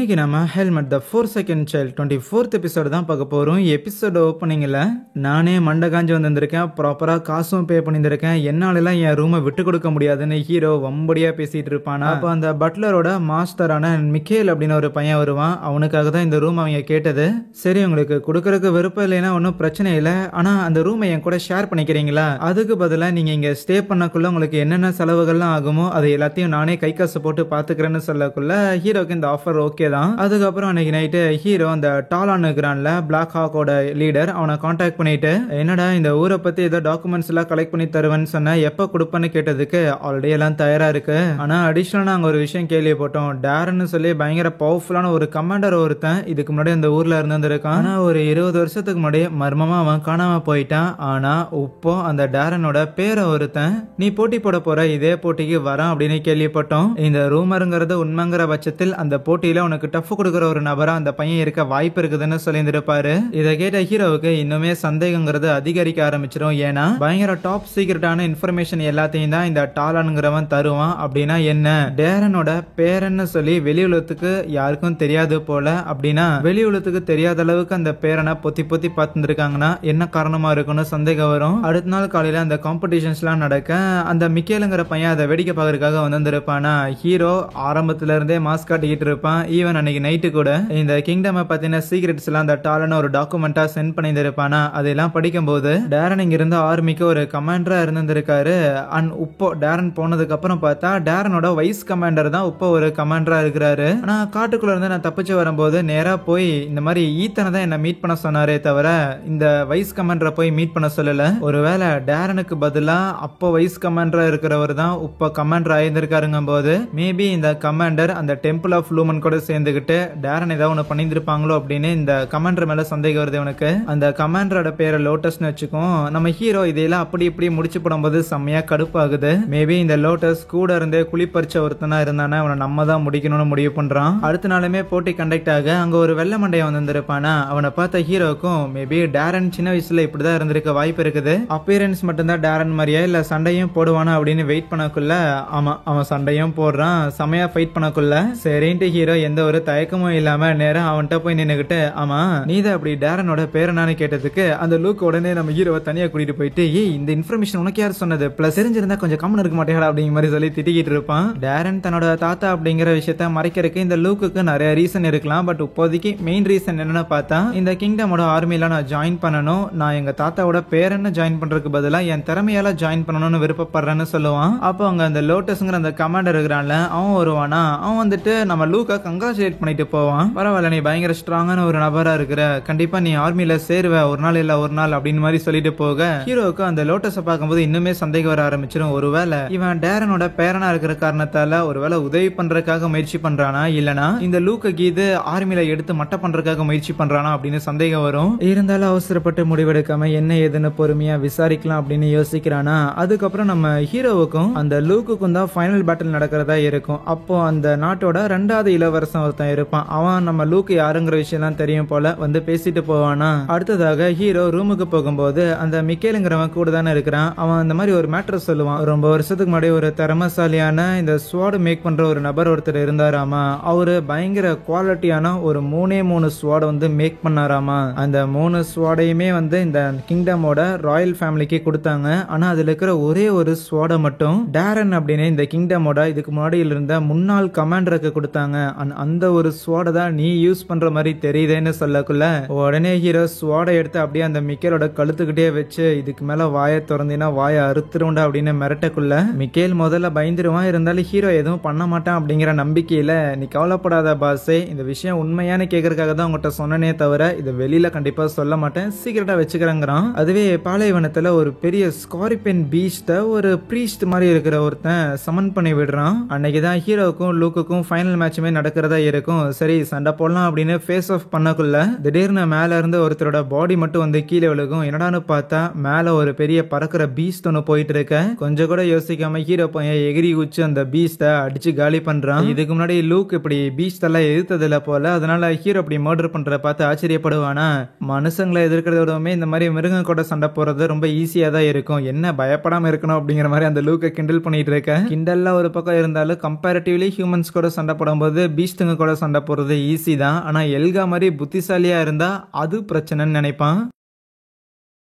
இன்னைக்கு நம்ம ஹெல்மெட் த 4 second child 24th episode தான் பார்க்க போகிறோம். எபிசோட ஓப்பனிங்கில் நானே மண்டை காஞ்சி வந்திருக்கேன், ப்ராப்பராக காசும் பே பண்ணியிருக்கேன், என்னாலலாம் என் ரூமை விட்டு கொடுக்க முடியாதுன்னு ஹீரோ வம்படியாக பேசிகிட்டு இருப்பானா. அப்போ அந்த பட்லரோட மாஸ்டரான மிக்கேல் அப்படின்னு ஒரு பையன் வருவான். அவனுக்காக தான் இந்த ரூம் அவங்க கேட்டது. சரி, உங்களுக்கு கொடுக்கறதுக்கு விருப்பம் இல்லைன்னா ஒன்றும் பிரச்சனை இல்லை, ஆனால் அந்த ரூமை என் கூட ஷேர் பண்ணிக்கிறீங்களா? அதுக்கு பதிலாக நீங்கள் இங்கே ஸ்டே பண்ணக்குள்ள உங்களுக்கு என்னென்ன செலவுகள்லாம் ஆகுமோ அது எல்லாத்தையும் நானே கை காசு போட்டு பார்த்துக்கிறேன்னு சொல்லக்குள்ள ஹீரோக்கு இந்த ஆஃபர் ஓகே தான். அதுக்கப்புறம் அன்னைக்கு நைட்டு ஹீரோ அந்த டாலான் இருக்கிறான்ல, பிளாக் ஹாக்கோட லீடர், அவனை கான்டாக்ட் பண்ணிட்டு என்னடா இந்த ஊரை பத்தி ஏதோ டாக்குமெண்ட்ஸ் எல்லாம் கலெக்ட் பண்ணி தருவேன்னு சொன்ன, எப்ப கொடுப்பேன்னு கேட்டதுக்கு ஆல்ரெடி எல்லாம் தயாரா இருக்கு, ஆனா அடிஷனலா நாங்க ஒரு விஷயம் கேள்விப்பட்டோம், டேரன்னு சொல்லி பயங்கர பவர்ஃபுல்லான ஒரு கமாண்டர் ஒருத்தன் இதுக்கு முன்னாடி அந்த ஊர்ல இருந்திருக்கான். ஆனா ஒரு 20 வருஷத்துக்கு முன்னாடி மர்மமா அவன் காணாம போயிட்டான். ஆனா இப்போ அந்த டேரனோட பேரை ஒருத்தன் நீ போட்டி போட போற இதே போட்டிக்கு வரான் அப்படின்னு கேள்விப்பட்டோம். இந்த ரூமருங்கிறது உண்மைங்கிற பட்சத்தில் அந்த போட்டியில உனக்கு டஃப் கொடுக்குற ஒரு நபரா அந்த பையன் இருக்க வாய்ப்பு இருக்குதுன்னு சொல்லியிருப்பாரு. இதை கேட்ட ஹீரோவுக்கு இன்னுமே சந்தேகங்கிறது அதிகரிக்க ஆரம்பிச்சிடும். ஏன்னா பயங்கர டாப் சீக்ரெட்டான இன்ஃபர்மேஷன் எல்லாத்தையும் தான் இந்த டாலான்ங்கிறவன் தருவான். அப்படின்னா என்ன, டேரனோட பேரன்னு சொல்லி வெளி உலகத்துக்கு யாருக்கும் தெரியாது போல. அப்படின்னா வெளி உலகத்துக்கு தெரியாத அளவுக்கு அந்த பேரனை பொத்தி பொத்தி பார்த்துருக்காங்கன்னா என்ன காரணமா இருக்குன்னு சந்தேகம் வரும். அடுத்த நாள் காலையில அந்த காம்படிஷன்ஸ் எல்லாம் நடக்க அந்த மிக்கேலுங்கிற பையன் அதை வேடிக்கை பார்க்கறதுக்காக வந்திருப்பானா. ஹீரோ ஆரம்பத்துல இருந்தே மாஸ்க் காட்டிக்கிட்டு இருப்பான். ஈவன் அன்னைக்கு நைட்டு கூட இந்த கிங்டம் பத்தின சீக்ரெட்ஸ் எல்லாம் அந்த டாலன ஒரு டாக்குமெண்டா சென்ட் பண்ணியிருப்பானா. அதெல்லாம் படிக்கும்போது டேரன் இங்க இருந்த ஆர்மிக்கு ஒரு கமாண்டரா இருந்திருக்காரு. அண்ட் இப்போ டேரன் போனதுக்கு அப்புறம் பார்த்தா டேரனோட வைஸ் கமாண்டர் தான் இப்போ ஒரு கமாண்டரா இருக்கிறாரு. ஆனா காட்டுக்குள்ள இருந்து நான் தப்பிச்சு வரும்போது நேரா போய் இந்த மாதிரி ஈத்தனை தான் என்ன மீட் பண்ண சொன்னாரே தவிர இந்த வைஸ் கமாண்டரை போய் மீட் பண்ண சொல்லல. ஒருவேளை டேரனுக்கு பதிலா அப்போ வைஸ் கமாண்டரா இருக்கிறவர் தான் இப்போ கமாண்டர் ஆயிருந்திருக்காருங்க போது மேபி இந்த கமாண்டர் அந்த டெம்பிள் ஆஃப் லூமன் கூட சேர்ந்துகிட்டு டேரன் ஏதாவது ஒன்று பண்ணியிருப்பாங்களோ அப்படின்னு இந்த கமாண்டர் மேல சந்தேகம் வருது உனக்கு. அந்த கமாண்டரோட பேரை லோட்டஸ்னு வச்சுக்கோம். நம்ம ஹீரோ இதையெல்லாம் அப்படி இப்படி முடிச்சு போடும்போது செம்மையா கடுப்பாகுது. மேபி இந்த லோட்டஸ் கூட இருந்தே குளிப்பறிச்ச ஒருத்தனா இருந்தானே, அவனை நம்ம தான் முடிக்கணும்னு முடிவு பண்றான். அடுத்த நாளுமே போட்டி கண்டக்ட் ஆக அங்க ஒரு வெள்ள மண்டையை வந்திருப்பானா. அவனை பார்த்த ஹீரோக்கும் மேபி டேரன் சின்ன வயசுல இப்படிதான் இருந்திருக்க வாய்ப்பு இருக்குது, அப்பியரன்ஸ் மட்டும்தான் டேரன் மாதிரியா இல்ல சண்டையும் போடுவானா அப்படின்னு வெயிட் பண்ணக்குள்ள ஆமா அவன் சண்டையும் போடுறான். செமையா ஃபைட் பண்ணக்குள்ள சரின்ட்டு ஹீரோ எந்த ஒரு தயக்கமும் இல்லாம நேரம் அவன்கிட்ட போய் நின்னுகிட்டு ஆமா நீதான் அப்படி டேரனோட பேரனான்னு கேட்டதுக்கு அந்த லூக் உடனே நம்ம ஹீரோவை தனியா கூட்டிட்டு போயிட்டு ஏய் இந்த இன்ஃபர்மேஷன் உனக்கு யார் சொன்னது, பிளஸ் தெரிஞ்சிருந்தா கொஞ்சம் கம்மன் இருக்க மாட்டேங்கடா அப்படிங்கிற மாதிரி சொல்லி திட்டிக்கிட்டு இருப்பான். டேரன் தன்னோட தாத்தா அப்படிங்கிற விஷயத்த மறைக்கிறதுக்கு இந்த லூக்குக்கு நிறைய ரீசன் இருக்கலாம். பட் இப்போதைக்கு மெயின் ரீசன் என்னன்னு பார்த்தா இந்த கிங்டமோட ஆர்மியில நான் ஜாயின் பண்ணணும், நான் எங்க தாத்தாவோட பேரன்னு ஜாயின் பண்றதுக்கு பதிலா என் திறமையால ஜாயின் பண்ணணும்னு விருப்பப்படுறேன்னு சொல்லுவான். அப்போ அங்க அந்த லோட்டஸ்ங்கிற அந்த கமாண்டர் இருக்கிறான்ல அவன் வருவானா. அவன் வந்துட்டு நம்ம லூக்கை கங்க்ராச்சுலேட் பண்ணிட்டு போவான். பரவாயில்ல, நீ பயங்கர ஸ்ட்ராங்கான ஒரு நபரா இருக்கிற, கண்டிப்பா நீ ஆர்மியில சேருவ ஒரு நாள் இல்ல ஒரு நாள் அப்படின்னு மாதிரி சொல்லிட்டு போக ஹீரோவுக்கு அந்த லோட்டஸை பார்க்கும்போது இன்னுமே சந்தேகம் வர ஆரம்பிச்சிடும். ஒருவேளை இவன் டேரனோட பேரனா இருக்கிற காரணத்தால ஒருவேளை உதவி பண்றதுக்காக முயற்சி பண்றானா இல்லனா இந்த லூக்க கீது ஆர்மியில எடுத்து மட்ட பண்றதுக்காக முயற்சி பண்றானா அப்படின்னு சந்தேகம் வரும். இருந்தாலும் அவசரப்பட்டு முடிவெடுக்காம என்ன ஏதுன்னு பொறுமையா விசாரிக்கலாம் அப்படின்னு யோசிக்கிறானா. அதுக்கப்புறம் நம்ம ஹீரோவுக்கும் அந்த லூக்குக்கும் தான் ஃபைனல் பேட்டில் நடக்கிறதா இருக்கும். அப்போ அந்த நாட்டோட 2வது இளவரசன் ஒருத்தன் இருப்பான். அவன் நம்ம லூக்கு யாருங்கிற விஷயம் தான் தெரியும் போல வந்து பேசிட்டு போவானா. அடுத்ததாக ஹீரோ ரூமுக்கு போகும்போது அந்த மிக்கேலுங்கிறவன் கூட தானே இருக்கிறான். அவன் இந்த மாதிரி ஒரு மேட்டர் சொல்லுவான். ரொம்ப வருஷத்துக்கு முன்னாடி ஒரு திறமசாலியான இந்த ஸ்வாட் மேக் பண்ற ஒரு நபர் ஒருத்தர் இருந்தாராமா. அவரு பயங்கர குவாலிட்டியான ஒரு 3 ஸ்வாட் வந்து மேக் பண்ணாராமா. அந்த 3 ஸ்வாடையுமே வந்து இந்த கிங்டமோட ராயல் ஃபேமிலிக்கு கொடுத்தாங்க. ஆனா அதுல இருக்கிற ஒரே ஒரு ஸ்வாடை மட்டும் டேரன் அப்படின்னு இந்த கிங்டமோட இதுக்கு முன்னாடி இருந்த முன்னாள் கமாண்டருக்கு கொடுத்தாங்க. அந்த ஒரு ஸ்வாடை தான் நீ யூஸ் பண்ற மாதிரி தெரியுதுன்னு சொல்லக்குள்ள உடனே ஹீரோ ஸ்வாடை எடுத்து அப்படியே அந்த மிக்கேலோட கழுத்துக்கிட்டே வச்சு இதுக்கு மேல வாயை திறந்தீங்கன்னா வாயை அறுத்துருண்டா அப்படின்னு மிரட்டக்குள்ள மிக்கேல் முதல்ல பயந்துருவான். இருந்தாலும் ஹீரோ எதுவும் பண்ண மாட்டான் அப்படிங்கிற நம்பிக்கையில நீ கவலைப்படாத பாஸே, இந்த விஷயம் உண்மையான கேட்கறதுக்காக தான் உங்கள்கிட்ட சொன்னனே தவிர இதை வெளியில கண்டிப்பா சொல்ல மாட்டேன், சீக்கிரட்டா வச்சுக்கிறேங்கிறான். அதுவே பாலைவனத்துல ஒரு பெரிய ஸ்கார்பியன் பீஸ்ட ஒரு பிரீஸ்ட் மாதிரி இருக்கிற ஒருத்தன் சமன் பண்ணி விடுறான். அன்னைக்குதான் ஹீரோக்கும் லூக்குக்கும் ஃபைனல் மேட்சுமே நடக்கிறதா இருக்கும். சரி சண்டை போடலாம் அப்படின்னு ஃபேஸ் ஆஃப் பண்ணக்குள்ள திடீர்னு மேல இருந்து ஒருத்தரோட பாடி மட்டும் வந்து கீழே விழுகும். என்னடான்னு பார்த்தா மேல ஒரு பெரிய பறக்கிற பீஸ்ட் ஒன்று போயிட்டு இருக்க. கொஞ்சம் கூட யோசிக்காம ஹீரோ பையன் எகிரி குச்சி அந்த பீஸ்ட அடிச்சு காலி பண்றான். இதுக்கு முன்னாடி லூக் இப்படி பீஸ்ட் எல்லாம் எதிர்த்ததில்ல போல. அதனால ஹீரோ இப்படி மர்டர் பண்றத பார்த்து ஆச்சரியப்படுவானா. மனுஷங்களை எதிர்க்கிறத விடவுமே இந்த மாதிரி மிருகங்க கூட சண்டை போறது ரொம்ப ஈஸியா தான் இருக்கும், என்ன பயப்படாம இருக்கணும் அப்படிங்கிற மாதிரி அந்த லூக்கை கிண்டல் பண்ணிட்டு இருக்க. கிண்டல்ல ஒரு பக்கம் இருந்தாலும் கம்பேரிட்டிவ்லி ஹியூமன்ஸ் கூட சண்டை போடும்போது பீஸ்டுங்க லூக்குங்க கூட சண்டை போடுறது ஈஸி தான், ஆனா எல்கா மாதிரி புத்திசாலியா இருந்தா அது பிரச்சனைன்னு நினைப்பான்.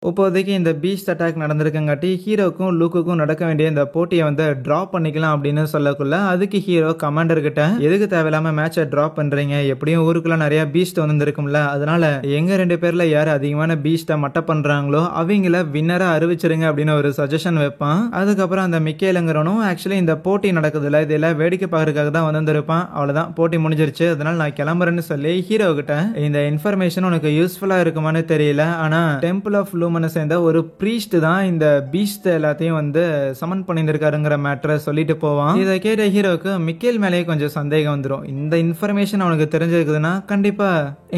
இப்போதைக்கு இந்த பீஸ்ட் அட்டாக் நடந்திருக்கங்காட்டி ஹீரோக்கும் லூக்குக்கும் நடக்க வேண்டிய இந்த போட்டியை வந்து ட்ராப் பண்ணிக்கலாம் அப்படின்னு சொல்லக்குள்ள அதுக்கு ஹீரோ கமாண்டர் கிட்ட எதுக்கு தேவையில்லாம மேட்சை ட்ராப் பண்றீங்க, எப்படியும் ஊருக்குள்ள நிறைய பீஸ்ட் வந்துருக்கும்ல, அதனால எங்க 2 பேர்ல யார் அதிகமான பீஸ்ட்டை மட்டை பண்றாங்களோ அவங்கள வின்னரா அறிவிச்சிருங்க அப்படின்னு ஒரு சஜஷன் வைப்பான். அதுக்கப்புறம் அந்த மிக்கேலுங்கிறவனும் ஆக்சுவலி இந்த போட்டி நடக்குதுல்ல இதெல்லாம் வேடிக்கை பார்க்கறதுக்காக தான் வந்திருப்பான், அவ்வளவுதான் போட்டி முடிஞ்சிருச்சு, அதனால நான் கிளம்புறேன்னு சொல்லி ஹீரோ கிட்ட இந்த இன்ஃபர்மேஷன் உனக்கு யூஸ்ஃபுல்லா இருக்குமான்னு தெரியல, ஆனா டெம்பிள் ஆஃப் லூமனை சேர்ந்த ஒரு பிரீஸ்ட் தான் இந்த பீஸ்ட் எல்லாத்தையும் வந்து சமன் பண்ணியிருக்காருங்கிற மேட்டரை சொல்லிட்டு போவான். இதை கேட்ட ஹீரோக்கு மிக்கேல் மேலேயே கொஞ்சம் சந்தேகம் வந்துடும். இந்த இன்ஃபர்மேஷன் அவனுக்கு தெரிஞ்சிருக்குதுன்னா கண்டிப்பா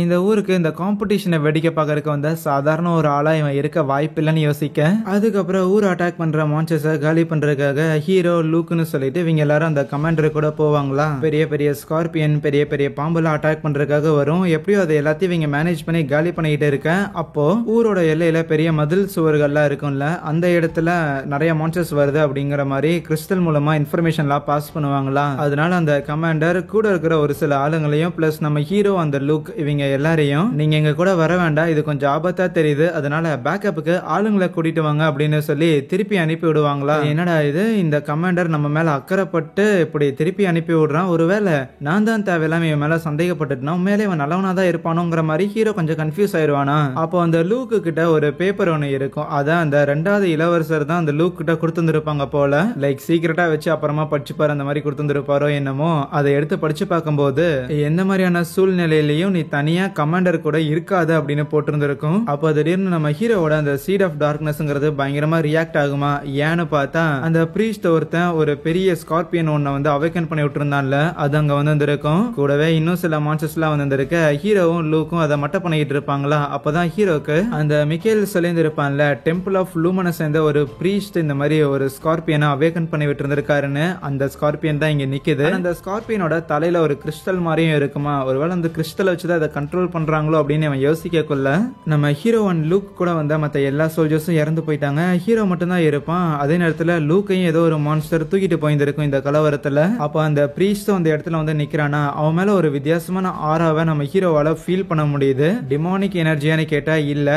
இந்த ஊருக்கு இந்த காம்படிஷனை வேடிக்கை பார்க்கறதுக்கு வந்த சாதாரண ஒரு ஆளா இவன் இருக்க வாய்ப்பு இல்லைன்னு யோசிக்க அதுக்கப்புறம் ஊர் அட்டாக் பண்ற மான்ஸ்டர்ஸை காலி பண்றதுக்காக ஹீரோ லூக்குன்னு சொல்லிட்டு இவங்க எல்லாரும் அந்த கமாண்டர் கூட போவாங்களா. பெரிய பெரிய ஸ்கார்பியன் பெரிய பெரிய பாம்புலாம் அட்டாக் பண்றதுக்காக வரும். எப்படியோ அதை எல்லாத்தையும் இவங்க மேனேஜ் பண்ணி காலி பண்ணிக்கிட்டு இருக்க அப்போ ஊரோட எல்லையில பெரிய மதில் சுவர்கள்லாம் இருக்கும்ல, அந்த இடத்துல நிறைய மான்ஸ்டர்ஸ் வருது அப்படிங்கிற மாதிரி கிறிஸ்டல் மூலமா இன்ஃபர்மேஷன்லாம் பாஸ் பண்ணுவாங்களா. அதனால அந்த கமாண்டர் கூட இருக்கிற ஒரு சில ஆளுங்களையும் பிளஸ் நம்ம ஹீரோ அந்த லுக் இவங்க எல்லாரையும் நீங்க எங்க கூட வர வேண்டாம், இது கொஞ்சம் ஆபத்தா தெரியுது, அதனால பேக்கப்புக்கு ஆளுங்களை கூட்டிட்டு வாங்க அப்படின்னு சொல்லி திருப்பி அனுப்பி விடுவாங்களா. என்னடா இது, இந்த கமாண்டர் நம்ம மேல அக்கறைப்பட்டு இப்படி திருப்பி அனுப்பி விடுறான், ஒருவேளை நான் தான் தேவையில்லாம இவன் மேல சந்தேகப்பட்டுனா உண்மையிலே இவன் நல்லவனா தான் இருப்பானுங்கிற மாதிரி ஹீரோ கொஞ்சம் கன்ஃபியூஸ் ஆயிடுவானா. அப்போ அந்த லூக்கு கிட்ட ஒரு பேப்பர் ஒன்று இருக்கும், அதான் அந்த 2வது இளவரசர் தான் அந்த லூக் கிட்ட கொடுத்துருப்பாங்க போல, லைக் சீக்கிரட்டா வச்சு அப்புறமா படிச்சுப்பாரு அந்த மாதிரி கொடுத்துருப்பாரோ என்னமோ. அதை எடுத்து படிச்சு பார்க்கும்போது எந்த மாதிரியான சூழ்நிலையிலையும் நீ தனியா கமாண்டர் கூட இருக்காது அப்படின்னு போட்டிருந்திருக்கும். அப்போ திடீர்னு நம்ம ஹீரோவோட அந்த சீட் ஆஃப் டார்க்னஸ்ங்கிறது பயங்கரமா ரியாக்ட் ஆகுமா. ஏன்னு பார்த்தா அந்த பிரீஸ்ட் ஒருத்தன் ஒரு பெரிய ஸ்கார்பியன் ஒன்ன வந்து அவேக்கன் பண்ணி விட்டுருந்தான்ல, அது அங்க வந்திருக்கும். கூடவே இன்னும் சில மான்ஸ்டர்ஸ் எல்லாம் வந்திருக்க ஹீரோவும் லூக்கும் அதை மட்டை பண்ணிட்டு இருப்பாங்களா. அப்பதான் ஹீரோக்கு அந்த மிக்கேல் சொல்லியிருப்பான்ல டெம்பிள் ஆஃப் லூமனை சேர்ந்த ஒரு பிரீஸ்ட் இந்த மாதிரி ஒரு ஸ்கார்பியனை அவேக்கன் பண்ணி விட்டு இருந்திருக்காருன்னு, அந்த ஸ்கார்பியன் தான் இங்க நிக்குது. அந்த ஸ்கார்பியனோட தலையில ஒரு கிறிஸ்டல் மாதிரியும் இருக்குமா, ஒருவேளை அந்த கிறிஸ்டலை வச்சுதான் அதை கண்ட்ரோல் பண்றாங்களோ அப்படின்னு அவன் யோசிக்கக்குள்ள நம்ம ஹீரோ அண்ட் லூக் கூட வந்த மற்ற எல்லா சோல்ஜர்ஸும் இறந்து போயிட்டாங்க, ஹீரோ மட்டும் தான் இருப்பான். அதே நேரத்தில் லூக்கையும் ஏதோ ஒரு மான்ஸ்டர் தூக்கிட்டு போயிருந்திருக்கும் இந்த கலவரத்துல. அப்போ அந்த பிரீஸ்டும் அந்த இடத்துல வந்து நிக்கிறானா, அவன் மேல ஒரு வித்தியாசமான ஆராவை நம்ம ஹீரோவால ஃபீல் பண்ண முடியுது. டிமானிக் எனர்ஜியான்னு கேட்டா இல்ல,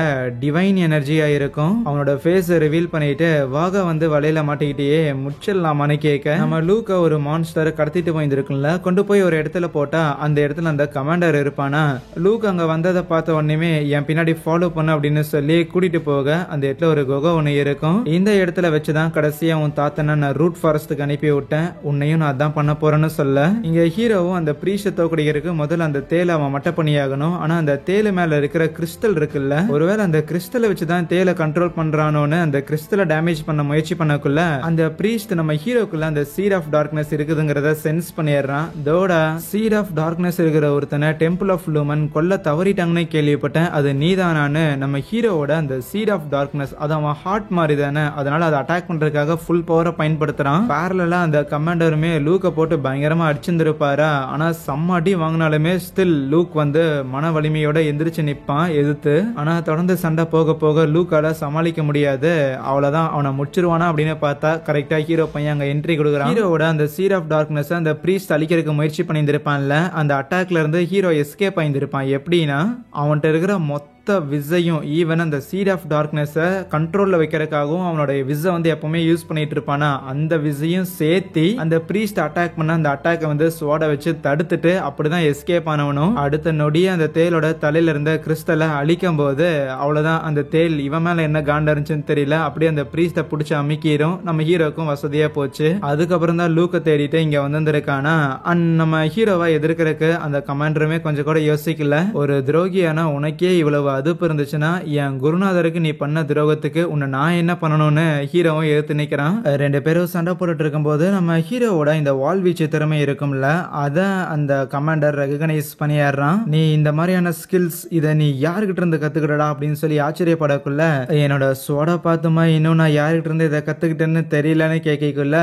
டிவைன் எனர்ஜியா இருக்கும். அவனோட ஃபேஸ் ரிவீல் பண்ணிட்டு வாக வந்து வலையில மாட்டிக்கிட்டே முச்சிடலாமான்னு கேட்க நம்ம லூக்க ஒரு மான்ஸ்டர் கடத்திட்டு போயிருக்கும்ல, கொண்டு போய் ஒரு இடத்துல போட்டா அந்த இடத்துல அந்த கமாண்டர் இருப்பானா. லூக் அங்க வந்ததை பார்த்த உடனே என் பின்னாடி ஃபாலோ பண்ண அப்படின்னு சொல்லி கூட்டிட்டு போக அந்த இடத்துல ஒரு குகை ஒண்ணு இருக்கும். இந்த இடத்துல வச்சுதான் கடைசியா உன் தாத்தனை நான் ரூட் ஃபாரஸ்ட்டுக்கு அனுப்பி விட்டேன், உன்னையும் நான் அதான் பண்ண போறேன்னு சொல்ல இங்க ஹீரோவும் அந்த பிரீஷ தோக்கடிக்கிறதுக்கு முதல்ல அந்த தேலை அவன் மட்டை பண்ணியாகணும். ஆனா அந்த தேலு மேல இருக்கிற கிறிஸ்டல் இருக்குல்ல, ஒருவேளை அந்த கிறிஸ்டலை வச்சுதான் தேலை கண்ட்ரோல் பண்றானோன்னு அந்த கிறிஸ்டலை டேமேஜ் பண்ண முயற்சி பண்ணக்குள்ள அந்த பிரீஸ்ட் நம்ம ஹீரோக்குள்ள அந்த சீட் ஆஃப் டார்க்னஸ் இருக்குதுங்கிறத சென்ஸ் பண்ணிடுறான். தோட சீட் ஆஃப் டார்க்னஸ் இருக்கிற ஒருத்தனை டெம்பிள் ஆஃப் லூமன் கொல்ல தவறிட்டாங்கன்னு கேள்விப்பட்டேன், அது நீதானான்னு நம்ம ஹீரோவோட அந்த சீட் ஆஃப் டார்க்னஸ் அது அவன் ஹார்ட் மாதிரி தானே, அதனால அதை அட்டாக் பண்றதுக்காக ஃபுல் பவரை பயன்படுத்துறான். பேரலா அந்த கமாண்டருமே லூக்க போட்டு பயங்கரமா அடிச்சிருந்திருப்பாரா, ஆனா சம்மாட்டி வாங்கினாலுமே ஸ்டில் லூக் வந்து மன வலிமையோட எந்திரிச்சு நிப்பான் எதிர்த்து. ஆனா தொடர்ந்து சண்டை போக போக லூக்கால சமாளிக்க முடியாது, அவ்வளவுதான் அவனை முடிச்சிருவானா அப்படின்னு பார்த்தா கரெக்டா ஹீரோ பையன் அங்க என்ட்ரி கொடுக்குறான். ஹீரோவோட அந்த சீட் ஆஃப் டார்க்னஸ் அந்த பிரீஸ்ட் அழிக்கிறதுக்கு முயற்சி பண்ணியிருப்பான்ல, அந்த அட்டாக்ல இருந்து ஹீரோ எஸ்கேப் ஆயிருப்பான். எப்படின்னா அவன்கிட்ட இருக்கிற மொத்த விசையும் ஈவன் அந்த சீட் ஆஃப் டார்க்னஸை கண்ட்ரோல்ல வைக்கிறதுக்காகவும் அவனோட விசை வந்து எப்பவுமே யூஸ் பண்ணிட்டு இருப்பானா, அந்த விசையும் சேர்த்து அந்த பிரீஸ்ட் அட்டாக் பண்ண அந்த அட்டாக்கை வந்து ஸ்வாட வச்சு தடுத்துட்டு அப்படிதான் எஸ்கேப் ஆனவனும். அடுத்த நொடியே அந்த தேலோட தலையில இருந்த கிறிஸ்டலை அழிக்கும் போது அவ்வளவுதான், அந்த தேல் இவன் மேல என்ன காண்டா இருந்துச்சுன்னு தெரியல, அப்படியே அந்த பிரீஸ்ட பிடிச்சி அமைக்கிறோம். நம்ம ஹீரோக்கும் வசதியா போச்சு. அதுக்கப்புறம் தான் லூக்க தேடிட்டு இங்க வந்திருக்கானா. நம்ம ஹீரோவா எதிர்க்கிறதுக்கு அந்த கமாண்டருமே கொஞ்சம் கூட யோசிக்கல. ஒரு துரோகியான உனக்கே இவ்வளவு அதுப்பு இருந்துச்சுன்னா என் குருநாதருக்கு நீ பண்ண துரோகத்துக்கு உன்னை நான் என்ன பண்ணணும்னு ஹீரோவும் எடுத்து நிக்கிறான். 2 பேரும் சண்டை போட்டுட்டு இருக்கும் போது நம்ம ஹீரோவோட இந்த வால் வீச்சு திறமை இருக்கும்ல, அத அந்த கமாண்டர் ரெகனைஸ் பண்ணிடுறான். நீ இந்த மாதிரியான ஸ்கில்ஸ் இதை நீ யாருக்கிட்ட இருந்து கத்துக்கிட்டடா அப்படின்னு சொல்லி ஆச்சரியப்படக்குள்ள என்னோட சோட பார்த்துமா இன்னும் நான் யாருக்கிட்ட இருந்து இதை கத்துக்கிட்டேன்னு தெரியலன்னு கேட்கக்குள்ள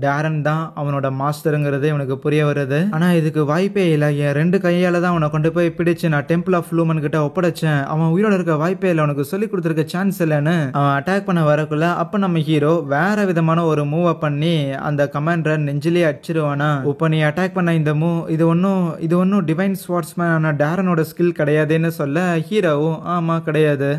டேரன் தான் அவனோட மாஸ்டருங்கிறது இவனுக்கு புரிய வருது. ஆனா இதுக்கு வாய்ப்பே இல்லை, என் 2 கையால தான் அவனை கொண்டு போய் பிடிச்சு நான் டெம்பிள் ஆஃப் லூமன் கிட்ட ஒப்படைச்சேன், அவன் உயிரோட இருக்க வாய்ப்பே இல்லை, உனக்கு சொல்லி கொடுத்துருக்க சான்ஸ் இல்லைன்னு அவன் அட்டாக் பண்ண வரக்குள்ள அப்ப நம்ம ஹீரோ வேற விதமான ஒரு மூவ் பண்ணி அந்த கமாண்டரை நெஞ்சிலே அடிச்சிருவானா. இப்ப நீ அட்டாக் பண்ண இந்த மூவ் இது ஒன்னும் டிவைன் ஸ்வார்ட்ஸ்மேன் டேரனோட ஸ்கில் கிடையாதுன்னு சொல்ல ஹீரோவும் ஆமா கிடையாது,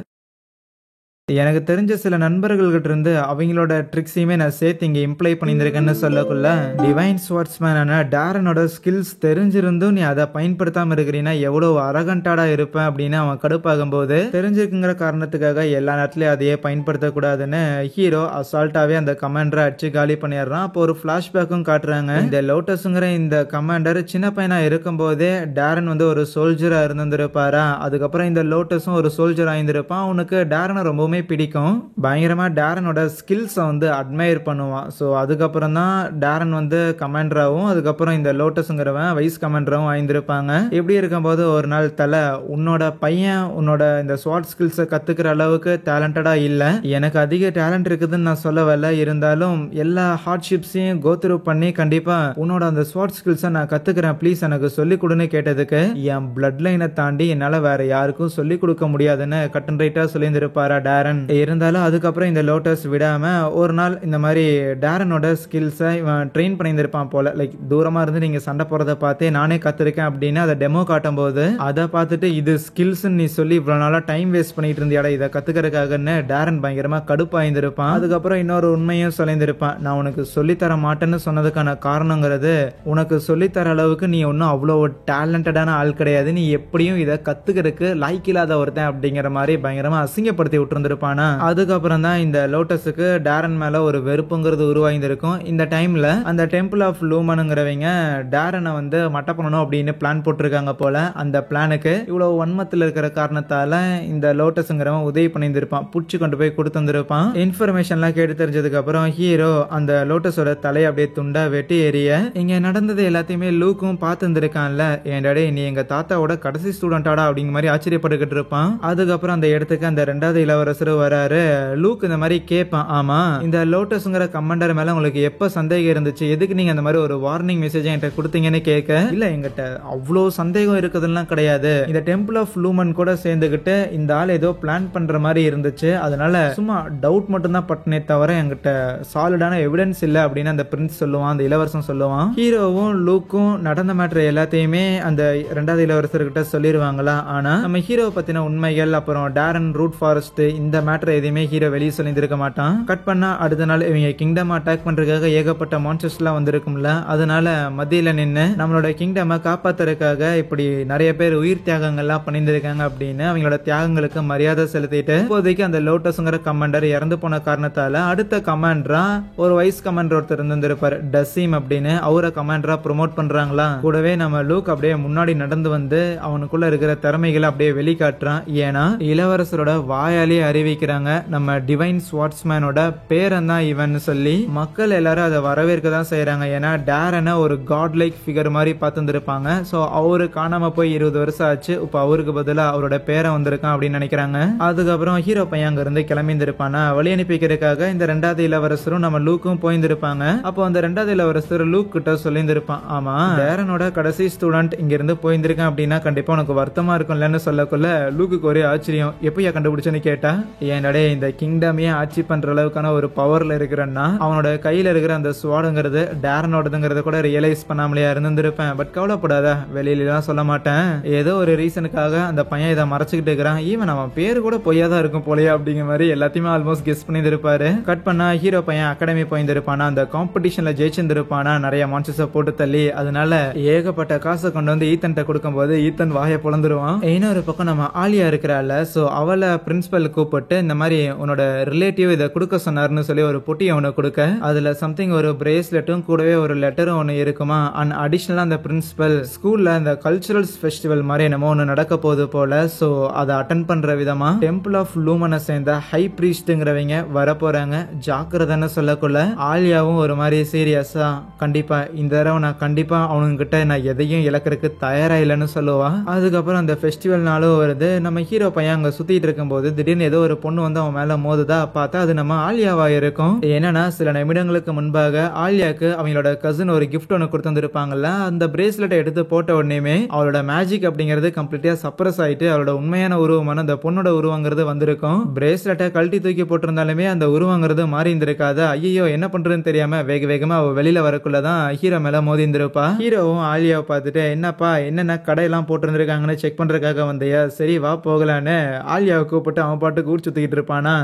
எனக்கு தெரிஞ்ச சில நண்பர்கள்கிட்ட இருந்து அவங்களோட ட்ரிக்ஸையுமே நான் சேர்த்து இங்கே இம்ப்ளை பண்ணியிருக்கேன்னு சொல்லக்குள்ள டிவைன் ஸ்வார்ட்ஸ்மேனான டேரனோட ஸ்கில்ஸ் தெரிஞ்சிருந்தும் நீ அதை பயன்படுத்தாம இருக்கிறீன்னா எவ்வளவு அரகண்டாடா இருப்பேன் அப்படின்னு அவன் கடுப்பாகும் போது தெரிஞ்சிருக்குங்கிற காரணத்துக்காக எல்லா நேரத்துலயும் அதையே பயன்படுத்தக்கூடாதுன்னு ஹீரோ அசால்ட்டாவே அந்த கமாண்டரை அடிச்சு காலி பண்ணிடுறான். அப்போ ஒரு பிளாஷ்பேக்கும் காட்டுறாங்க. இந்த லோட்டஸுங்கிற இந்த கமாண்டர் சின்ன பையனா இருக்கும் போதே டேரன் ஒரு சோல்ஜரா இருந்திருப்பாரா. அதுக்கப்புறம் இந்த லோட்டஸும் ஒரு சோல்ஜர் ஆயிருந்திருப்பான். அவனுக்கு டேரனை ரொம்பவுமே பிடிக்கும். பயங்கரமா டேரனோட ஸ்கில்ஸை அட்மையர் பண்ணுவான். ஸோ அதுக்கப்புறம் தான் டேரன் கமாண்டராகவும் அதுக்கப்புறம் இந்த லோட்டஸ்ங்கிறவன் வைஸ் கமாண்டராகவும் ஆயிருந்திருப்பாங்க. இப்படி இருக்கும்போது ஒரு நாள் தலை உன்னோட பையன் உன்னோட இந்த ஸ்வாட் ஸ்கில்ஸை கத்துக்கிற அளவுக்கு டேலண்டடா இல்லை, எனக்கு அதிக டேலண்ட் இருக்குதுன்னு நான் சொல்ல வரல, இருந்தாலும் எல்லா ஹார்ட்ஷிப்ஸையும் கோத்ரூ பண்ணி கண்டிப்பா உன்னோட அந்த ஸ்வாட் ஸ்கில்ஸை நான் கத்துக்கிறேன், ப்ளீஸ் எனக்கு சொல்லிக் கொடுன்னு கேட்டதுக்கு என் பிளட் லைனை தாண்டி என்னால வேற யாருக்கும் சொல்லிக் கொடுக்க முடியாதுன்னு கட் அண்ட் ரைட்டா சொல்லியிருந்திருப்பாரா டேரன். இருந்தாலும் அதுக்கப்புறம் இந்த லோட்டஸ் விடாம ஒரு நாள் இந்த மாதிரி டேரனோட ஸ்கில்ஸை இவன் ட்ரெயின் பண்ணியிருப்பான் போல. லைக் தூரமா இருந்து நீங்க சண்டை போறதை பார்த்தே நானே கத்துருக்கேன் அப்படின்னு அதை டெமோ காட்டும் போது அதை பார்த்துட்டு இது ஸ்கில்ஸ் நீ சொல்லி இவ்வளவு நாளா டைம் வேஸ்ட் பண்ணிட்டு இருந்தியாடா இதை கத்துக்கிறதுக்காகன்னு டேரன் பயங்கரமா கடுப்பாயிருந்திருப்பான். அதுக்கப்புறம் இன்னொரு உண்மையும் சொல்லியிருந்திருப்பான், நான் உனக்கு சொல்லித்தர மாட்டேன்னு சொன்னதுக்கான காரணங்கிறது உனக்கு சொல்லித்தர அளவுக்கு நீ ஒன்னும் அவ்வளவு டேலண்டடான ஆள் கிடையாது, நீ எப்படியும் இதை கத்துக்கிறதுக்கு லாய்க்கில்லாத ஒருத்தன் அப்படிங்கிற மாதிரி பயங்கரமா அசிங்கப்படுத்தி விட்டுருந்திருப்பானா. அதுக்கப்புறம் தான் இந்த லோட்டஸுக்கு டேரன் மேல ஒரு வெறுப்புங்கிறது உருவாயிருக்கும். இந்த டைம்ல அந்த டெம்பிள் ஆஃப் லூமனுங்கிறவங்க டேரனை மட்ட பண்ணணும் அப்படின்னு பிளான் போட்டிருக்காங்க போல. அந்த பிளானுக்கு இவ்வளவு வன்மத்தில் இருக்கிற காரணத்தால இந்த லோட்டஸ்ங்கிறவன் உதவி பண்ணியிருப்பான், புடிச்சு கொண்டு போய் கொடுத்துருப்பான். இன்ஃபர்மேஷன்லாம் கேட்டு தெரிஞ்சதுக்கு அப்புறம் ஹீரோ அந்த லோட்டஸோட தலையை அப்படியே துண்டா வெட்டி எறிய இங்க நடந்தது எல்லாத்தையுமே லூக்கும் பார்த்து இருந்திருக்கான்ல, ஏன்டாடே நீ எங்க தாத்தாவோட கடைசி ஸ்டூடெண்டாடா அப்படிங்கிற மாதிரி ஆச்சரியப்பட்டுக்கிட்டு இருப்பான். அதுக்கப்புறம் அந்த இடத்துக்கு அந்த ரெண்டாவது இளவரசர் வராரு. லூக் இந்த மாதிரி கேட்பான், ஆமா இந்த லோட்டஸ்ங்கிற கமாண்டர் மேல உங்களுக்கு எப்ப சந்தேகம் இருந்துச்சு, எதுக்கு நீங்க அந்த மாதிரி ஒரு வார்னிங் மெசேஜ் என்கிட்ட கொடுத்தீங்கன்னு கேட்க, இல்ல எங்கிட்ட அவ்வளவு சந்தேகம் இருக்குதுலாம் கிடையாது, இந்த டெம்பிள் ஆஃப் லூமன் கூட சேர்ந்துகிட்டு இந்த ஆள் ஏதோ பிளான் பண்ற மாதிரி இருந்துச்சு, அதனால சும்மா டவுட் மட்டும் தான் பட்டினே தவிர எங்கிட்ட சாலிடான எவிடன்ஸ் இல்ல அப்படின்னு அந்த பிரின்ஸ் சொல்லுவான், அந்த இளவரசன் சொல்லுவான். ஹீரோவும் லூக்கும் நடந்த மேட்டர் எல்லாத்தையுமே அந்த ரெண்டாவது இளவரசர்கிட்ட சொல்லிடுவாங்களா. ஆனா நம்ம ஹீரோ பத்தின உண்மைகள் அப்புறம் டேரன் ரூட் ஃபாரஸ்ட் இந்த மேட்டர் எதையுமே ஹீரோ வெளியே சொல்லியிருக்க மாட்டான். கட் பண்ணா அடுத்த நாள் இவங்க கிங்டம் அட்டாக் பண்றதுக்காக ஏகப்பட்ட மான்ஸ்டர்ஸ் எல்லாம் வந்திருக்கும்ல, அதனால மத்தியில நின்று நம்மளோட கிங்டம் காப்பாத்துறதுக்காக இப்படி நிறைய பேர் உயிர் தியாகங்கள்லாம் பண்ணியிருக்காங்க அப்படின்னு அவங்களோட தியாகங்களுக்கு மரியாதை செலுத்திட்டு இப்போதைக்கு அந்த லோட்டஸ்ங்கிற கமாண்டர் இறந்து போன காரணத்தால அடுத்த கமாண்டரா ஒரு வைஸ் கமாண்டர் ஒருத்தர் இருந்திருப்பாரு டசீம் அப்படின்னு, அவரை கமாண்டரா ப்ரொமோட் பண்றாங்களா. கூடவே நம்ம லூக் அப்படியே முன்னாடி நடந்து வந்து அவனுக்குள்ள இருக்கிற திறமைகளை அப்படியே வெளிக்காட்டுறான். ஏன்னா இளவரசரோட வாயாலே அறிவிக்கிறாங்க நம்ம டிவைன் ஸ்வார்ட்ஸ்மேனோட பேரன் தான் இவன் சொல்லி மக்கள் எல்லாரும் அதை வரவேற்க தான் செய்யறாங்க. ஏன்னா டேரனை ஒரு காட் லைக் ஃபிகர் மாதிரி பார்த்துருப்பாங்க. ஸோ அவரு காணாம போய் 20 வருஷம் ஆச்சு, இப்போ அவருக்கு பதிலாக அவரோட பேரை வந்திருக்கான் அப்படின்னு நினைக்கிறாங்க. அதுக்கப்புறம் ஹீரோ பையன் அங்க இருந்து கிளம்பியிருப்பானா வழி அனுப்பிக்கிறதுக்காக இந்த ரெண்டாவது இளவரசரும் நம்ம லூக்கும் போயிருந்திருப்பாங்க. அப்போ அந்த ரெண்டாவது இளவரசர் லூக் கிட்ட சொல்லியிருந்திருப்பான், ஆமா டேரனோட கடைசி ஸ்டூடெண்ட் இங்க இருந்து போயிருந்திருக்கேன் அப்படின்னா கண்டிப்பா உனக்கு வருத்தமா இருக்கும்லன்னு சொல்லக்குள்ள லூக்கு ஒரே ஆச்சரியம், எப்பயா கண்டுபிடிச்சேன்னு கேட்டா, ஏன்டே இந்த கிங்டமே ஆட்சி பண்ற அளவுக்கான ஒரு பவர்ல இருக்கிறன்னா அவனோட கையில இருக்கிற அந்த ஸ்வாடுங்கிறது டேரனோடதுங்கிறத கூட ரியலைஸ் பண்ணாமலையா இருந்திருப்பேன். பட் கவலைப்படாத, வெளியிலாம் சொல்ல மாட்டேன், ஏதோ ஒரு ரீசனுக்காக அந்த பையன் இதை மறைச்சுக்கிட்டு இருக்கிறான், ஈவன் அவன் பேரு கூட பொய்யாதான் இருக்கும் போலயே அப்படிங்கிற மாதிரி எல்லாத்தையுமே ஆல்மோஸ்ட் கெஸ் பண்ணியிருப்பாரு. கட் பண்ணா ஹீரோ பையன் அகாடமி போயிருந்திருப்பானா, அந்த காம்படிஷன்ல ஜெயிச்சிருந்திருப்பானா நிறைய மான்ஸ்டர்ஸை போட்டு தள்ளி, அதனால ஏகப்பட்ட காசை கொண்டு வந்து ஈத்தன் கொடுக்கும் போது ஈத்தன் வாயை பொழந்துருவான். இன்னொரு பக்கம் நம்ம ஆலியா இருக்கிறாள், சோ அவளை பிரின்சிபல் கூப்பிட்டு இந்த மாதிரி உன்னோட ரிலேட்டிவ் இதை கொடுக்க சொன்னார்னு சொல்லி ஒரு பொட்டி அவனை கொடுக்க, அதுல சம்திங் ஒரு பிரேஸ்லெட்டும் கூடவே ஒரு லெட்டரும் ஒன்று இருக்குமா. அண்ட் அடிஷனலா அந்த பிரின்சிபல் ஸ்கூல்ல இந்த கல்ச்சுரல்ஸ் ஃபெஸ்டிவல் மாதிரி என்னமோ ஒன்று நடக்க போகுது போல. சோ அதை அட்டன் பண்ற விதமா டெம்பிள் ஆஃப் லூமனை சேர்ந்த ஹை பிரீஸ்ட்ங்கிறவங்க வர போறாங்க, ஜாக்கிரதைன்னு சொல்லக்குள்ள ஆலியாவும் ஒரு மாதிரி சீரியஸா, கண்டிப்பா இந்த தடவை நான் கண்டிப்பா அவனுங்கிட்ட நான் எதையும் இழக்கிறதுக்கு தயாரா இல்லைன்னு சொல்லுவா. அதுக்கப்புறம் அந்த ஃபெஸ்டிவல் நாளும் வருது. நம்ம ஹீரோ பையன் அங்க சுத்திட்டு இருக்கும் போது திடீர்னு ஏதோ ஒரு பொண்ணு வந்து அவன் மேல மோதுதா பார்த்தா அது நம்ம ஆலியாவா இருக்கும். என்னன்னா சில நிமிடங்களுக்கு முன்பாக ஆலியாக்கு அவங்களோட கசின் ஒரு கிஃப்ட் ஒன்று கொடுத்து வந்திருப்பாங்கல்ல, அந்த பிரேஸ்லெட்டை எடுத்து போட்ட உடனே அவளோட மேஜிக் அப்படிங்கிறது கம்ப்ளீட்டா சப்ரஸ் ஆயிட்டு அவளோட உண்மையான உருவமான அந்த பொண்ணோட உருவங்கிறது வந்திருக்கும். பிரேஸ்லெட்டை கழட்டி தூக்கி போட்டிருந்தாலுமே அந்த உருவங்கிறது மாறி இருந்திருக்காது. ஐயோ என்ன பண்றதுன்னு தெரியாம வேக வேகமா அவ வெளியில வரக்குள்ளதான் ஹீரோ மேல மோதி இருந்திருப்பா. ஹீரோவும் ஆலியாவை பார்த்துட்டு என்னப்பா என்னென்ன கடையெல்லாம் போட்டிருந்திருக்காங்கன்னு செக் பண்றதுக்காக வந்தியா, சரி வா போகலான்னு ஆலியாவை கூப்பிட்டு அவன் பாட்டுக்கு ஊர் சுத்திக்கிட்டு இருப்பானா.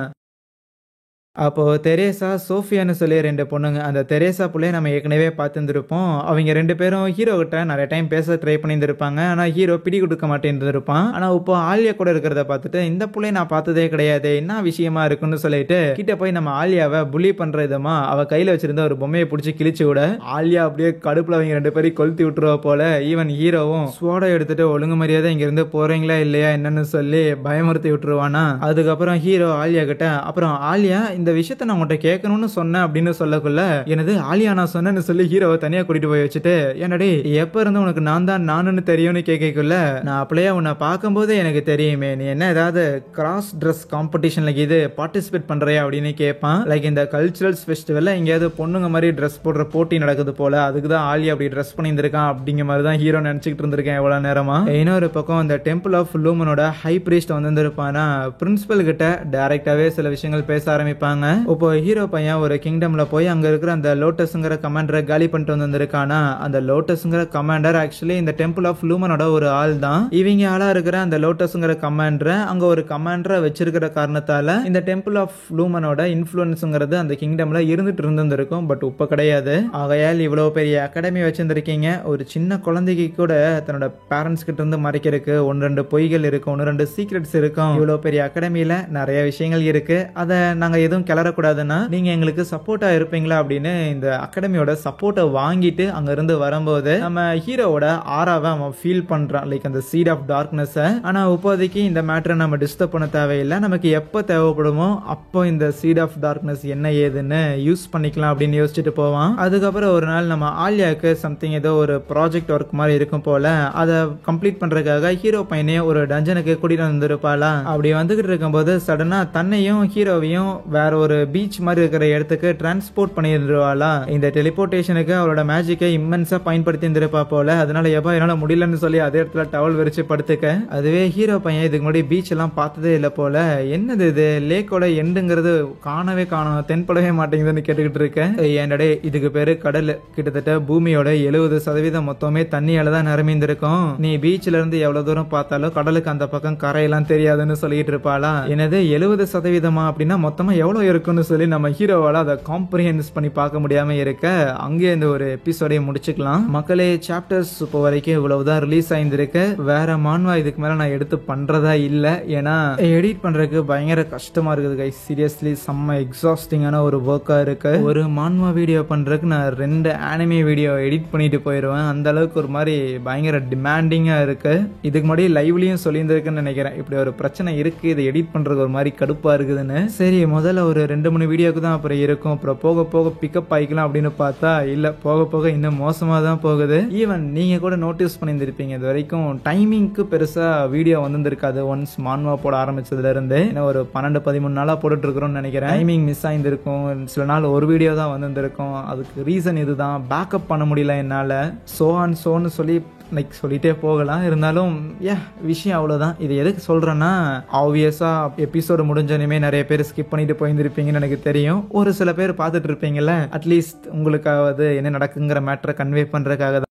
அப்போ தெரேசா சோஃபியான்னு சொல்லி ரெண்டு பொண்ணுங்க, அந்த தெரேசா புள்ளைய நம்ம ஏற்கனவே பார்த்துருந்துருப்போம். அவங்க ரெண்டு பேரும் ஹீரோ கிட்ட நிறைய டைம் பேச ட்ரை பண்ணியிருந்திருப்பாங்க. ஆனால் ஹீரோ பிடி கொடுக்க மாட்டேன்ருப்பான். ஆனால் இப்போ ஆலியா கூட இருக்கிறத பார்த்துட்டு இந்த புள்ளைய நான் பார்த்ததே கிடையாது, என்ன விஷயமா இருக்குன்னு சொல்லிட்டு கிட்ட போய் நம்ம ஆலியாவை புலி பண்ற விதமா அவ கையில வச்சிருந்த ஒரு பொம்மையை பிடிச்சி கிழிச்சு விட ஆலியா அப்படியே கடுப்புல அவங்க ரெண்டு பேரும் கொளுத்தி விட்டுருவா போல. ஈவன் ஹீரோவும் ஸ்வாடை எடுத்துட்டு ஒழுங்கு மரியாதை இங்க இருந்து போறீங்களா இல்லையா என்னன்னு சொல்லி பயமுறுத்தி விட்டுருவானா. அதுக்கப்புறம் ஹீரோ ஆலியா கிட்ட அப்புறம் ஆலியா இந்த விஷயத்த நான் உங்கள்கிட்ட கேட்கணும்னு சொன்னேன் அப்படின்னு சொல்லக்குள்ள எனது ஆலியா நான் சொன்னேன்னு சொல்லி ஹீரோவை தனியா கூட்டிட்டு போய் வச்சுட்டு என்னடி எப்ப இருந்து உனக்கு நான் தான் நானுன்னு தெரியும்னு கேட்கக்குள்ள நான் அப்படியே உன்னை பார்க்கும்போது எனக்கு தெரியுமே நீ என்ன ஏதாவது கிராஸ் ட்ரெஸ் காம்படிஷன்ல இது பார்ட்டிசிபேட் பண்றியா அப்படின்னு கேட்பான். லைக் இந்த கல்ச்சுரல்ஸ் ஃபெஸ்டிவல்ல எங்கேயாவது பொண்ணுங்க மாதிரி ட்ரெஸ் போடுற போட்டி நடக்குது போல, அதுக்கு தான் ஆலியா அப்படி ட்ரெஸ் பண்ணியிருந்திருக்கான் அப்படிங்கிற மாதிரி தான் ஹீரோ நினைச்சிட்டு இருந்திருக்கேன் எவ்வளவு நேரமா. இன்னொரு பக்கம் இந்த டெம்பிள் ஆஃப் லூமனோட ஹை பிரீஸ்ட் வந்திருப்பானா பிரின்சிபல் கிட்ட டைரக்டாவே சில விஷயங்கள் பேச ஆரம்பிப்பாங்க. இப்போ ஹீரோ பையன் ஒரு கிங்டம்ல போய் அங்க இருக்கிற அந்த லோட்டஸ்ங்கிற கமாண்டரை காலி பண்ணிட்டு வந்திருக்கானா. அந்த லோட்டஸ்ங்கிற கமாண்டர் ஆக்சுவலி இந்த டெம்பிள் ஆஃப் லூமனோட ஒரு ஆள் தான். இவங்க ஆளா இருக்கிற அந்த லோட்டஸ்ங்கிற கமாண்டரை அங்க ஒரு கமாண்டரை வச்சிருக்கிற காரணத்தால இந்த டெம்பிள் ஆஃப் லூமனோட இன்ஃபுளுன்ஸ்ங்கிறது அந்த கிங்டம்ல இருந்துட்டு இருந்திருக்கும். பட் இப்ப கிடையாது. ஆகையால் இவ்வளவு பெரிய அகாடமி வச்சிருந்திருக்கீங்க, ஒரு சின்ன குழந்தைக்கு கூட தன்னோட பேரண்ட்ஸ் கிட்ட இருந்து மறைக்கிறதுக்கு ஒன்னு ரெண்டு பொய்கள் இருக்கும், ஒன்னு ரெண்டு சீக்ரெட்ஸ் இருக்கும். இவ்வளவு பெரிய அகாடமியில நிறைய விஷயங்கள் இருக்கு, அதை நாங்க எதுவும் கிளறக்கூடாதுன்னா நீங்க எங்களுக்கு சப்போர்ட்டா இருப்பீங்களா அப்படின்னு இந்த அகாடமியோட சப்போர்ட்டை வாங்கிட்டு அங்க இருந்து வரும்போது நம்ம ஹீரோவோட ஆராவை அவன் ஃபீல் பண்றான், லைக் அந்த சீட் ஆஃப் டார்க்னஸ். ஆனா இப்போதைக்கு இந்த மேட்டரை நம்ம டிஸ்டர்ப் பண்ண தேவையில்லை, நமக்கு எப்போ தேவைப்படுமோ அப்போ இந்த சீட் ஆஃப் டார்க்னஸ் என்ன ஏதுன்னு யூஸ் பண்ணிக்கலாம் அப்படின்னு யோசிச்சுட்டு போவான். அதுக்கப்புறம் ஒரு நாள் நம்ம ஆலியாவுக்கு சம்திங் ஏதோ ஒரு ப்ராஜெக்ட் ஒர்க் மாதிரி இருக்கும் போல, அதை கம்ப்ளீட் பண்றதுக்காக ஹீரோ பையனையும் ஒரு டஞ்சனுக்கு கூட்டிட்டு வந்திருப்பாளா. அப்படி வந்துகிட்டு இருக்கும்போது சடனா தன்னையும் ஹீரோவையும் வேற ஒரு பீச் மாதிரி இருக்கிற இடத்துக்கு டிரான்ஸ்போர்ட் பண்ணிடுவாளா. இந்த டெலிபோர்டேஷனுக்கு அவளோட மேஜிக்கை இம்மென்ஸா பயன்படுத்தி இருந்திருப்பா போல. அதனால எப்ப என்னால முடியலன்னு சொல்லி அதே இடத்துல டவல் விரிச்சு படுத்துக்க. அதுவே ஹீரோ பையன் இதுக்கு முன்னாடி பீச் எல்லாம் பார்த்ததே இல்லை போல, என்னது இது லேக்கோட எண்டுங்கிறது காணவே காணும், தென்படவே மாட்டேங்குதுன்னு கேட்டுக்கிட்டு இருக்கேன். என்னடே இதுக்கு பேரு கடல், கிட்டத்தட்ட பூமியோட 70% மொத்தமே தண்ணியால தான் நிரம்பிந்திருக்கும். நீ பீச்ல இருந்து எவ்வளவு தூரம் பார்த்தாலும் கடலுக்கு அந்த பக்கம் கரையெல்லாம் தெரியாதுன்னு சொல்லிட்டு இருப்பாளா. என்னது 70% அப்படின்னா மொத்தமா எவ்வளவு இருக்குன்னு சொல்லி நம்ம ஹீரோவால அதை காம்ப்ரிஹென்ஸ் பண்ணி பார்க்க முடியாம இருக்க அங்கே இந்த ஒரு எபிசோடை முடிச்சுக்கலாம். மக்களே சாப்டர்ஸ் இப்போ வரைக்கும் இவ்வளவுதான் ரிலீஸ் ஆயிருந்திருக்கு. வேற மான்வா இதுக்கு மேல நான் எடுத்து பண்றதா இல்ல, ஏன்னா எடிட் பண்றதுக்கு பயங்கர கஷ்டமா இருக்குது கைஸ். சீரியஸ்லி செம்ம எக்ஸாஸ்டிங்கான ஒரு ஒர்க்கா இருக்கு. ஒரு மான்வா வீடியோ பண்றதுக்கு நான் 2 ஆனிமே வீடியோ எடிட் பண்ணிட்டு போயிடுவேன், அந்த அளவுக்கு ஒரு மாதிரி பயங்கர டிமாண்டிங்கா இருக்கு. இதுக்கு முன்னாடி லைவ்லயும் சொல்லியிருந்திருக்குன்னு நினைக்கிறேன், இப்படி ஒரு பிரச்சனை இருக்கு, இதை எடிட் பண்றது ஒரு மாதிரி கடுப்பா இருக்குதுன்னு. சரி முதல்ல ஒரு 2-3 வீடியோக்கு தான் அப்புறம் இருக்கும், அப்புறம் போக போக பிக்கப் ஆயிக்கலாம் அப்படின்னு பார்த்தா இல்ல, போக போக இன்னும் மோசமா தான் போகுது. ஈவன் நீங்க கூட நோட்டீஸ் பண்ணியிருந்திருப்பீங்க, இது வரைக்கும் டைமிங்க்கு பெருசா வீடியோ வந்திருக்காது. ஒன்ஸ் மான்வா போட ஆரம்பிச்சதுல இருந்து ஒரு 12-13 நாளா போட்டுட்டு இருக்கிறோம்னு நினைக்கிறேன். டைமிங் மிஸ் ஆயிருந்திருக்கும், சில நாள் ஒரு வீடியோ தான் வந்திருக்கும். அதுக்கு ரீசன் இதுதான், பேக்கப் பண்ண முடியல என்னால, சோன்னு சொல்லி லைக் சொல்லிட்டே போகலாம். இருந்தாலும் விஷயம் அவ்வளோதான். இது எதுக்கு சொல்கிறேன்னா, ஆப்வியஸா எபிசோடு முடிஞ்சோனுமே நிறைய பேர் ஸ்கிப் பண்ணிட்டு போயிருந்திருப்பீங்கன்னு எனக்கு தெரியும். ஒரு சில பேர் பார்த்துட்டு இருப்பீங்கல்ல, அட்லீஸ்ட் உங்களுக்காவது என்ன நடக்குங்கிற மேட்டரை கன்வே பண்ணுறதுக்காக தான்